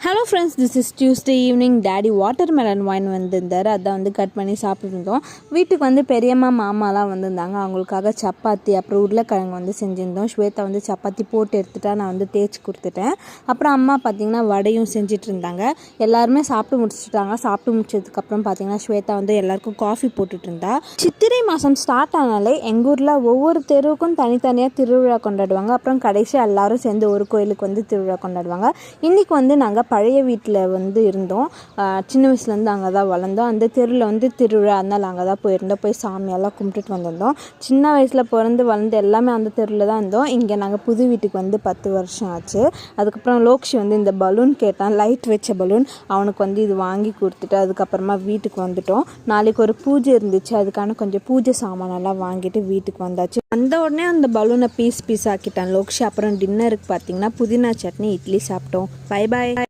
Hello friends, this is Tuesday evening. Daddy water melon வாயின் வந்திருந்தார். அதை கட் பண்ணி சாப்பிட்டுருந்தோம். வீட்டுக்கு பெரியம்மா மாமாலாம் வந்திருந்தாங்க. அவங்களுக்காக சப்பாத்தி அப்புறம் உருளைக்கிழங்கு செஞ்சுருந்தோம். ஸ்வேதா சப்பாத்தி போட்டு எடுத்துட்டா நான் தேய்ச்சி கொடுத்துட்டேன். அப்புறம் அம்மா பார்த்திங்கன்னா வடையும் செஞ்சுட்டு இருந்தாங்க. எல்லாருமே சாப்பிட்டு முடிச்சுட்டாங்க. சாப்பிட்டு முடிச்சதுக்கப்புறம் பார்த்திங்கன்னா ஸ்வேதா எல்லாருக்கும் காஃபி போட்டுட்டு இருந்தா. சித்திரை மாதம் ஸ்டார்ட் ஆனாலே எங்கள் ஊரில் ஒவ்வொரு தெருவுக்கும் தனித்தனியாக திருவிழா கொண்டாடுவாங்க. அப்புறம் கடைசி எல்லாரும் சேர்ந்து ஒரு கோயிலுக்கு திருவிழா கொண்டாடுவாங்க. இன்றைக்கி நாங்கள் பழைய வீட்டில் இருந்தோம். சின்ன வயசுலேருந்து அங்கே தான் வளர்ந்தோம். அந்த தெருவில் திருவிழா, அதனால் அங்கே தான் போயிருந்தோம். போய் சாமியெல்லாம் கும்பிட்டுட்டு வந்திருந்தோம். சின்ன வயசில் பிறந்து வளர்ந்து எல்லாமே அந்த தெருவில் தான் இருந்தோம். இங்கே நாங்கள் புது வீட்டுக்கு 10 வருஷம் ஆச்சு. அதுக்கப்புறம் லோக்ஷி இந்த பலூன் கேட்டான், லைட் வச்ச பலூன். அவனுக்கு இது வாங்கி கொடுத்துட்டு அதுக்கப்புறமா வீட்டுக்கு வந்துட்டோம். நாளைக்கு ஒரு பூஜை இருந்துச்சு. அதுக்கான கொஞ்சம் பூஜை சாமானெல்லாம் வாங்கிட்டு வீட்டுக்கு வந்தாச்சு. வந்த உடனே அந்த பலூனை பீஸ் ஆக்கிட்டான் லோக்ஷி. அப்புறம் டின்னருக்கு பார்த்திங்கன்னா புதினா சட்னி, இட்லி சாப்பிட்டோம். Bye bye.